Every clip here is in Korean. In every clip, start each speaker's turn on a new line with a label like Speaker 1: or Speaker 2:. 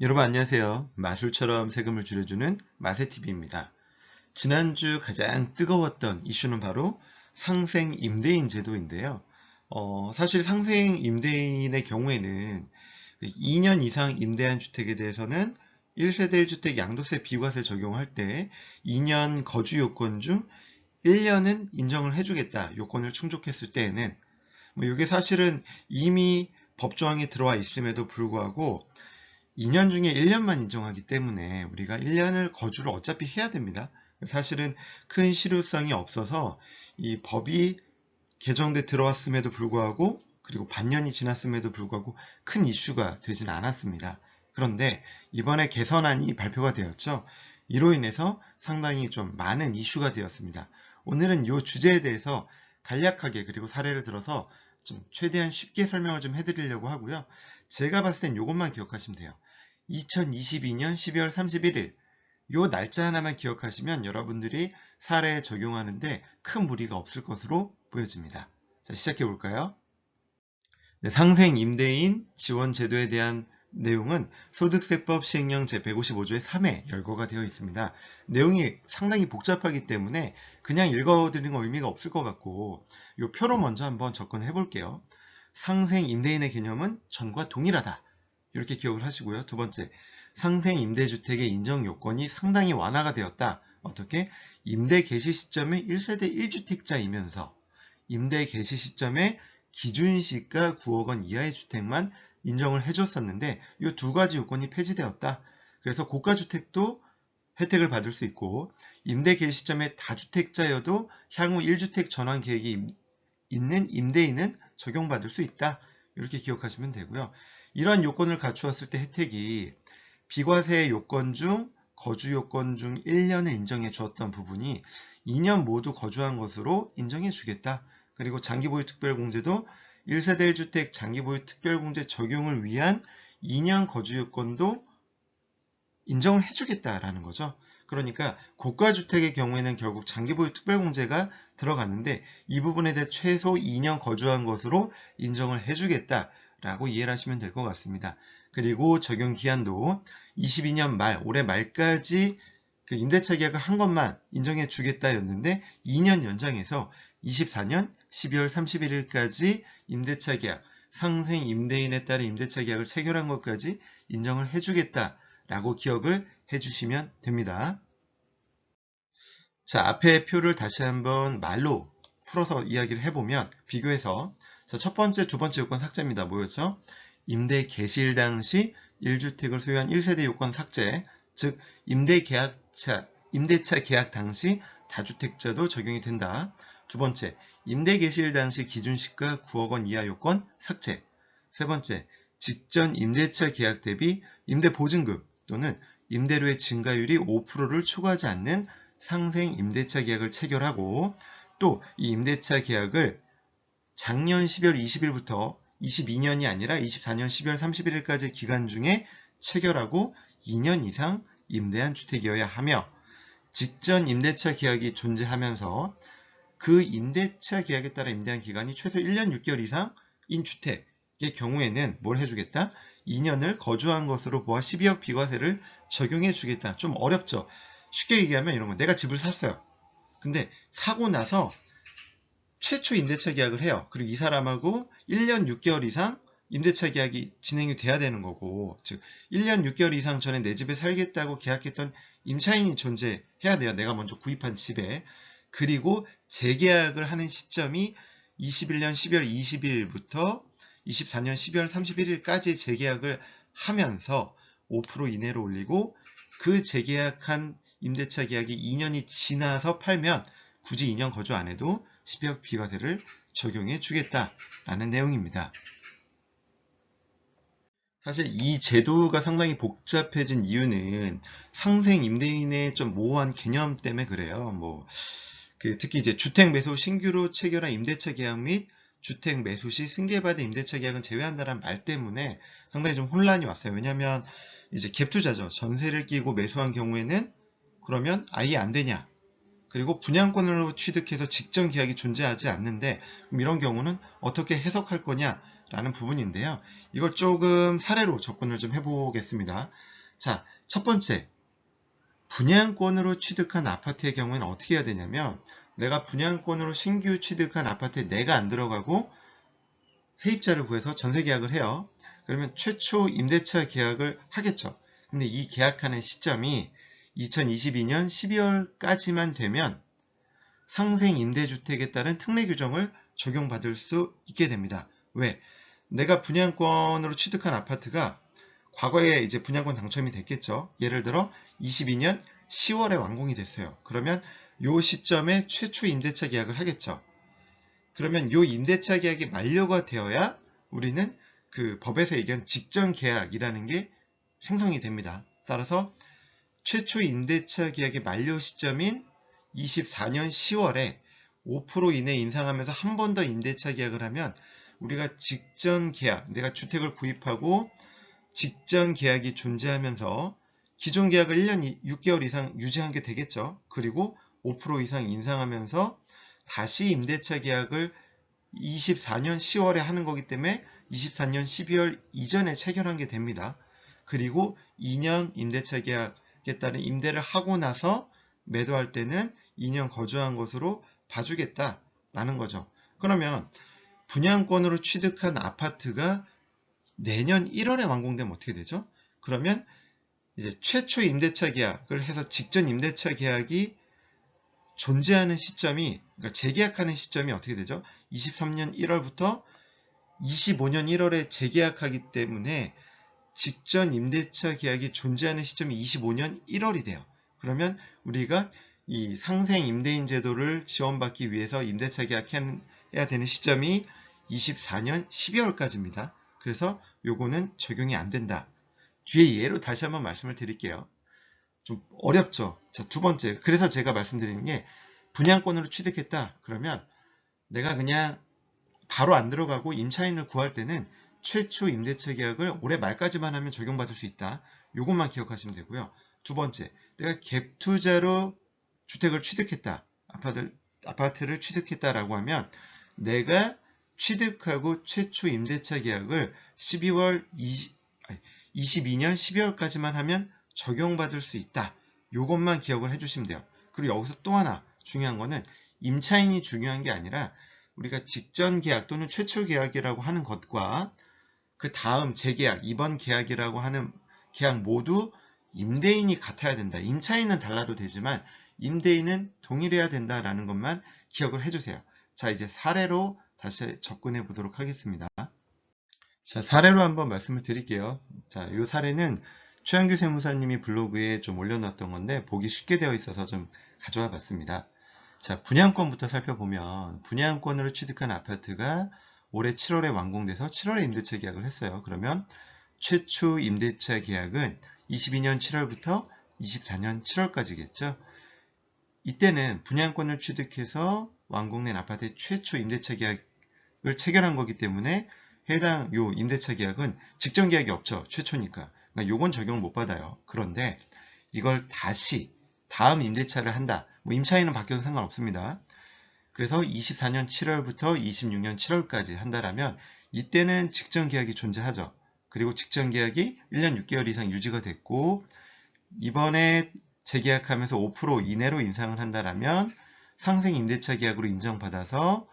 Speaker 1: 여러분 안녕하세요. 마술처럼 세금을 줄여주는 마세TV입니다. 지난주 가장 뜨거웠던 이슈는 바로 상생 임대인 제도인데요. 사실 상생 임대인의 경우에는 2년 이상 임대한 주택에 대해서는 1세대 1주택 양도세 비과세 적용할 때 2년 거주 요건 중 1년은 인정을 해주겠다. 요건을 충족했을 때에는 이게 사실은 이미 법조항에 들어와 있음에도 불구하고 2년 중에 1년만 인정하기 때문에 우리가 1년을 거주를 어차피 해야 됩니다. 사실은 큰 실효성이 없어서 이 법이 개정돼 들어왔음에도 불구하고 그리고 반년이 지났음에도 불구하고 큰 이슈가 되진 않았습니다. 그런데 이번에 개선안이 발표가 되었죠. 이로 인해서 상당히 좀 많은 이슈가 되었습니다. 오늘은 이 주제에 대해서 간략하게 그리고 사례를 들어서 좀 최대한 쉽게 설명을 좀 해드리려고 하고요. 제가 봤을 땐 이것만 기억하시면 돼요. 2022년 12월 31일 요 날짜 하나만 기억하시면 여러분들이 사례에 적용하는데 큰 무리가 없을 것으로 보여집니다. 자, 시작해 볼까요? 네, 상생 임대인 지원 제도에 대한 내용은 소득세법 시행령 제155조의 3에 열거가 되어 있습니다. 내용이 상당히 복잡하기 때문에 그냥 읽어드리는 건 의미가 없을 것 같고 이 표로 먼저 한번 접근해 볼게요. 상생 임대인의 개념은 전과 동일하다. 이렇게 기억을 하시고요. 두 번째, 상생 임대주택의 인정 요건이 상당히 완화가 되었다. 어떻게? 임대 개시 시점에 1세대 1주택자이면서 임대 개시 시점에 기준시가 9억 원 이하의 주택만 인정을 해줬었는데 이 두 가지 요건이 폐지되었다. 그래서 고가주택도 혜택을 받을 수 있고 임대 개시 시점에 다주택자여도 향후 1주택 전환 계획이 있는 임대인은 적용받을 수 있다. 이렇게 기억하시면 되고요. 이러한 요건을 갖추었을 때 혜택이 비과세 요건 중 거주 요건 중 1년을 인정해 주었던 부분이 2년 모두 거주한 것으로 인정해 주겠다. 그리고 장기보유 특별공제도 1세대 1주택 장기보유 특별공제 적용을 위한 2년 거주 요건도 인정을 해주겠다라는 거죠. 그러니까 고가주택의 경우에는 결국 장기보유 특별공제가 들어가는데 이 부분에 대해 최소 2년 거주한 것으로 인정을 해주겠다라고 이해를 하시면 될 것 같습니다. 그리고 적용 기한도 22년 말, 올해 말까지 그 임대차 계약을 한 것만 인정해 주겠다였는데 2년 연장해서 24년 12월 31일까지 임대차 계약, 상생 임대인에 따른 임대차 계약을 체결한 것까지 인정을 해주겠다. 라고 기억을 해주시면 됩니다. 자, 앞에 표를 다시 한번 말로 풀어서 이야기를 해보면 비교해서 자, 첫 번째, 두 번째 요건 삭제입니다. 뭐였죠? 임대 개시일 당시 1주택을 소유한 1세대 요건 삭제, 즉 임대차 계약 당시 다주택자도 적용이 된다. 두 번째, 임대 개시일 당시 기준시가 9억 원 이하 요건 삭제. 세 번째, 직전 임대차 계약 대비 임대보증금 또는 임대료의 증가율이 5%를 초과하지 않는 상생 임대차 계약을 체결하고 또 이 임대차 계약을 작년 12월 20일부터 22년이 아니라 24년 12월 31일까지 기간 중에 체결하고 2년 이상 임대한 주택이어야 하며 직전 임대차 계약이 존재하면서 그 임대차 계약에 따라 임대한 기간이 최소 1년 6개월 이상인 주택의 경우에는 뭘 해주겠다? 2년을 거주한 것으로 보아 12억 비과세를 적용해 주겠다. 좀 어렵죠? 쉽게 얘기하면 이런 거. 내가 집을 샀어요. 근데 사고 나서 최초 임대차 계약을 해요. 그리고 이 사람하고 1년 6개월 이상 임대차 계약이 진행이 돼야 되는 거고, 즉 1년 6개월 이상 전에 내 집에 살겠다고 계약했던 임차인이 존재해야 돼요. 내가 먼저 구입한 집에. 그리고 재계약을 하는 시점이 21년 12월 20일부터 24년 12월 31일까지 재계약을 하면서 5% 이내로 올리고 그 재계약한 임대차 계약이 2년이 지나서 팔면 굳이 2년 거주 안 해도 12억 비과세를 적용해 주겠다라는 내용입니다. 사실 이 제도가 상당히 복잡해진 이유는 상생 임대인의 좀 모호한 개념 때문에 그래요. 특히 이제 주택 매수 신규로 체결한 임대차 계약 및 주택 매수 시 승계받은 임대차 계약은 제외한다는 말 때문에 상당히 좀 혼란이 왔어요. 왜냐하면 이제 갭 투자죠. 전세를 끼고 매수한 경우에는 그러면 아예 안 되냐? 그리고 분양권으로 취득해서 직전 계약이 존재하지 않는데 그럼 이런 경우는 어떻게 해석할 거냐? 라는 부분인데요. 이걸 조금 사례로 접근을 좀 해보겠습니다. 자, 첫 번째, 분양권으로 취득한 아파트의 경우에는 어떻게 해야 되냐면, 내가 분양권으로 신규 취득한 아파트에 내가 안 들어가고 세입자를 구해서 전세 계약을 해요. 그러면 최초 임대차 계약을 하겠죠. 근데 이 계약하는 시점이 2022년 12월까지만 되면 상생 임대주택에 따른 특례 규정을 적용받을 수 있게 됩니다. 왜? 내가 분양권으로 취득한 아파트가 과거에 이제 분양권 당첨이 됐겠죠. 예를 들어 22년 10월에 완공이 됐어요. 그러면 요 시점에 최초 임대차 계약을 하겠죠. 그러면 요 임대차 계약이 만료가 되어야 우리는 그 법에서 얘기한 직전 계약이라는 게 생성이 됩니다. 따라서 최초 임대차 계약의 만료 시점인 24년 10월에 5% 이내 인상하면서 한 번 더 임대차 계약을 하면 우리가 직전 계약, 내가 주택을 구입하고 직전 계약이 존재하면서 기존 계약을 1년 6개월 이상 유지한 게 되겠죠. 그리고 5% 이상 인상하면서 다시 임대차 계약을 24년 10월에 하는 거기 때문에 24년 12월 이전에 체결한 게 됩니다. 그리고 2년 임대차 계약에 따른 임대를 하고 나서 매도할 때는 2년 거주한 것으로 봐주겠다라는 거죠. 그러면 분양권으로 취득한 아파트가 내년 1월에 완공되면 어떻게 되죠? 그러면 이제 최초 임대차 계약을 해서 직전 임대차 계약이 존재하는 시점이, 그러니까 재계약하는 시점이 어떻게 되죠? 23년 1월부터 25년 1월에 재계약하기 때문에 직전 임대차 계약이 존재하는 시점이 25년 1월이 돼요. 그러면 우리가 이 상생 임대인 제도를 지원받기 위해서 임대차 계약해야 되는 시점이 24년 12월까지입니다. 그래서 요거는 적용이 안 된다. 뒤에 예로 다시 한번 말씀을 드릴게요. 좀 어렵죠? 자, 두 번째. 그래서 제가 말씀드리는 게 분양권으로 취득했다. 그러면 내가 그냥 바로 안 들어가고 임차인을 구할 때는 최초 임대차 계약을 올해 말까지만 하면 적용받을 수 있다. 요것만 기억하시면 되고요. 두 번째, 내가 갭 투자로 주택을 취득했다. 아파트를 취득했다라고 하면 내가 취득하고 최초 임대차 계약을 22년 12월까지만 하면 적용받을 수 있다. 요것만 기억을 해주시면 돼요. 그리고 여기서 또 하나 중요한 거는 임차인이 중요한 게 아니라 우리가 직전 계약 또는 최초 계약이라고 하는 것과 그 다음 재계약, 이번 계약이라고 하는 계약 모두 임대인이 같아야 된다. 임차인은 달라도 되지만 임대인은 동일해야 된다라는 것만 기억을 해주세요. 자, 이제 사례로 다시 접근해 보도록 하겠습니다. 자, 사례로 한번 말씀을 드릴게요. 자, 이 사례는 최한규 세무사님이 블로그에 좀 올려놨던 건데 보기 쉽게 되어 있어서 좀 가져와 봤습니다. 자, 분양권부터 살펴보면 분양권으로 취득한 아파트가 올해 7월에 완공돼서 7월에 임대차 계약을 했어요. 그러면 최초 임대차 계약은 22년 7월부터 24년 7월까지겠죠. 이때는 분양권을 취득해서 완공된 아파트의 최초 임대차 계약을 체결한 거기 때문에 해당 요 임대차 계약은 직전 계약이 없죠. 최초니까. 그러니까 요건 적용을 못 받아요. 그런데 이걸 다시 다음 임대차를 한다. 뭐 임차인은 바뀌어도 상관없습니다. 그래서 24년 7월부터 26년 7월까지 한다라면 이때는 직전 계약이 존재하죠. 그리고 직전 계약이 1년 6개월 이상 유지가 됐고 이번에 재계약하면서 5% 이내로 인상을 한다라면 상생 임대차 계약으로 인정받아서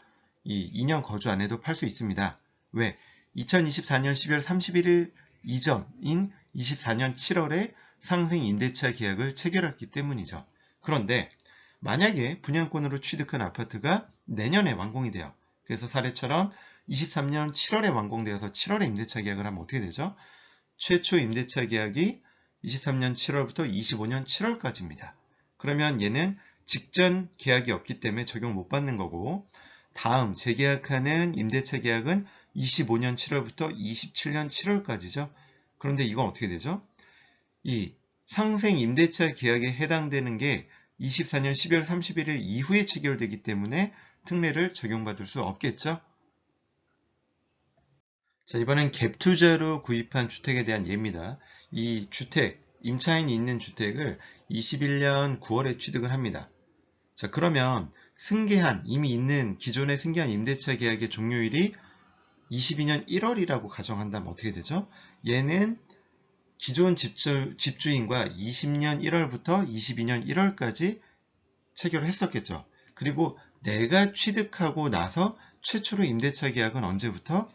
Speaker 1: 이 2년 거주 안에도 팔 수 있습니다. 왜? 2024년 12월 31일 이전인 24년 7월에 상생 임대차 계약을 체결했기 때문이죠. 그런데 만약에 분양권으로 취득한 아파트가 내년에 완공이 돼요. 그래서 사례처럼 23년 7월에 완공되어서 7월에 임대차 계약을 하면 어떻게 되죠? 최초 임대차 계약이 23년 7월부터 25년 7월까지입니다. 그러면 얘는 직전 계약이 없기 때문에 적용 못 받는 거고 다음 재계약하는 임대차 계약은 25년 7월부터 27년 7월까지죠. 그런데 이건 어떻게 되죠? 이 상생 임대차 계약에 해당되는 게 24년 12월 31일 이후에 체결되기 때문에 특례를 적용받을 수 없겠죠. 자, 이번엔 갭투자로 구입한 주택에 대한 예입니다. 이 주택, 임차인이 있는 주택을 21년 9월에 취득을 합니다. 자, 그러면 승계한, 이미 있는 기존에 승계한 임대차 계약의 종료일이 22년 1월이라고 가정한다면 어떻게 되죠? 얘는 기존 집주인과 20년 1월부터 22년 1월까지 체결을 했었겠죠. 그리고 내가 취득하고 나서 최초로 임대차 계약은 언제부터?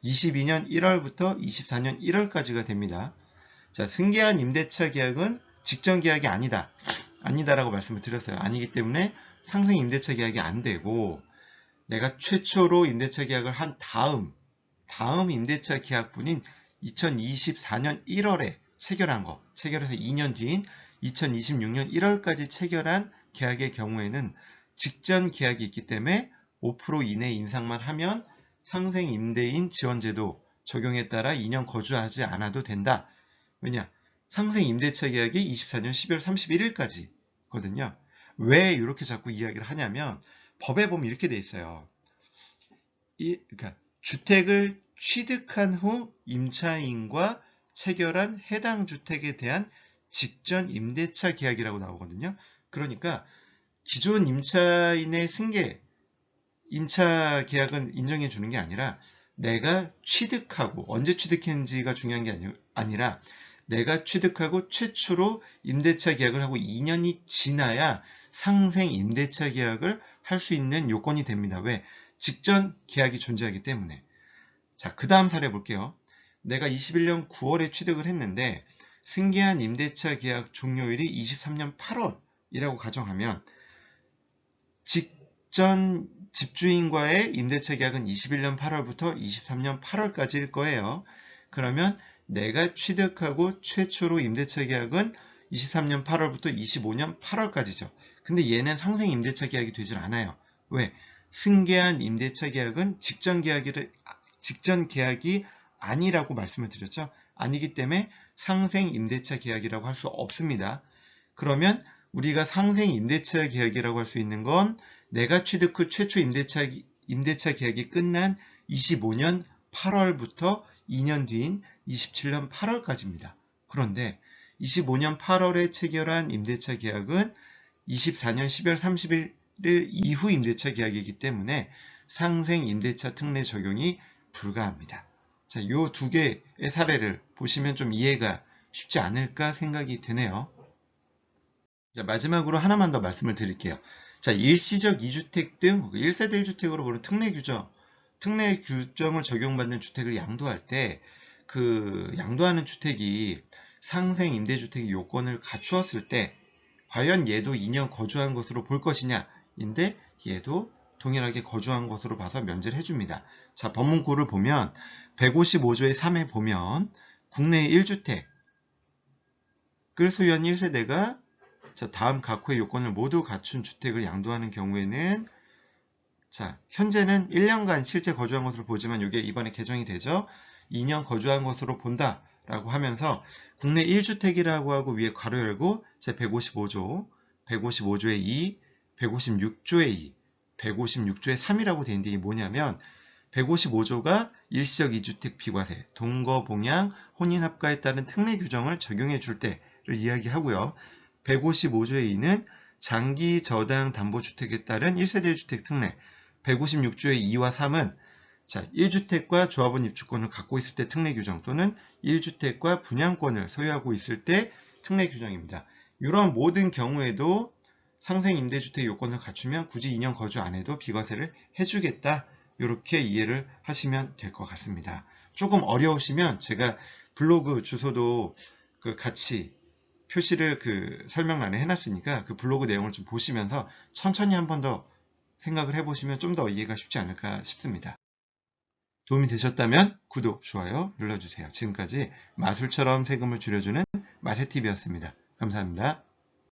Speaker 1: 22년 1월부터 24년 1월까지가 됩니다. 자, 승계한 임대차 계약은 직전 계약이 아니다라고 말씀을 드렸어요. 아니기 때문에 상생 임대차 계약이 안 되고, 내가 최초로 임대차 계약을 한 다음 임대차 계약분인 2024년 1월에 체결한 거, 체결해서 2년 뒤인 2026년 1월까지 체결한 계약의 경우에는 직전 계약이 있기 때문에 5% 이내 인상만 하면 상생 임대인 지원제도 적용에 따라 2년 거주하지 않아도 된다. 왜냐? 상생 임대차 계약이 24년 12월 31일까지거든요. 왜 이렇게 자꾸 이야기를 하냐면 법에 보면 이렇게 돼 있어요. 그러니까 주택을 취득한 후 임차인과 체결한 해당 주택에 대한 직전 임대차 계약이라고 나오거든요. 그러니까 기존 임차인의 승계 임차 계약은 인정해 주는 게 아니라 내가 취득하고 언제 취득했는지가 중요한 게 아니라 내가 취득하고 최초로 임대차 계약을 하고 2년이 지나야 상생 임대차 계약을 할 수 있는 요건이 됩니다. 왜? 직전 계약이 존재하기 때문에. 자, 그 다음 사례 볼게요. 내가 21년 9월에 취득을 했는데 승계한 임대차 계약 종료일이 23년 8월이라고 가정하면 직전 집주인과의 임대차 계약은 21년 8월부터 23년 8월까지일 거예요. 그러면 내가 취득하고 최초로 임대차 계약은 23년 8월부터 25년 8월까지죠. 근데 얘는 상생 임대차 계약이 되질 않아요. 왜? 승계한 임대차 계약은 직전 계약이 아니라고 말씀을 드렸죠. 아니기 때문에 상생 임대차 계약이라고 할 수 없습니다. 그러면 우리가 상생 임대차 계약이라고 할 수 있는 건 내가 취득 후 최초 임대차 계약이 끝난 25년 8월부터 2년 뒤인 27년 8월까지입니다. 그런데 25년 8월에 체결한 임대차 계약은 24년 12월 30일 이후 임대차 계약이기 때문에 상생 임대차 특례 적용이 불가합니다. 자, 이 두 개의 사례를 보시면 좀 이해가 쉽지 않을까 생각이 되네요. 자, 마지막으로 하나만 더 말씀을 드릴게요. 자, 일시적 2주택 등 1세대 1주택으로 보는 특례 규정을 적용받는 주택을 양도할 때 그 양도하는 주택이 상생 임대주택의 요건을 갖추었을 때 과연 얘도 2년 거주한 것으로 볼 것이냐인데 얘도 동일하게 거주한 것으로 봐서 면제를 해줍니다. 자, 법문구를 보면 155조의 3에 보면 국내 1주택을 소유한 1세대가 자, 다음 각호의 요건을 모두 갖춘 주택을 양도하는 경우에는 자, 현재는 1년간 실제 거주한 것으로 보지만 이게 이번에 개정이 되죠. 2년 거주한 것으로 본다 라고 하면서 국내 1주택이라고 하고 위에 괄호 열고 제 155조, 155조의 2, 156조의 2, 156조의 3이라고 되어 있는데 이게 뭐냐면 155조가 일시적 2주택 비과세, 동거봉양, 혼인합가에 따른 특례 규정을 적용해 줄 때를 이야기하고요. 155조의 2는 장기 저당 담보주택에 따른 1세대 1주택 특례, 156조의 2와 3은 자, 1주택과 조합원 입주권을 갖고 있을 때 특례 규정 또는 1주택과 분양권을 소유하고 있을 때 특례 규정입니다. 이런 모든 경우에도 상생 임대주택 요건을 갖추면 굳이 2년 거주 안 해도 비과세를 해주겠다. 이렇게 이해를 하시면 될 것 같습니다. 조금 어려우시면 제가 블로그 주소도 같이 표시를 설명란에 해놨으니까 그 블로그 내용을 좀 보시면서 천천히 한 번 더 생각을 해보시면 좀 더 이해가 쉽지 않을까 싶습니다. 도움이 되셨다면 구독, 좋아요 눌러주세요. 지금까지 마술처럼 세금을 줄여주는 마세TV였습니다. 감사합니다.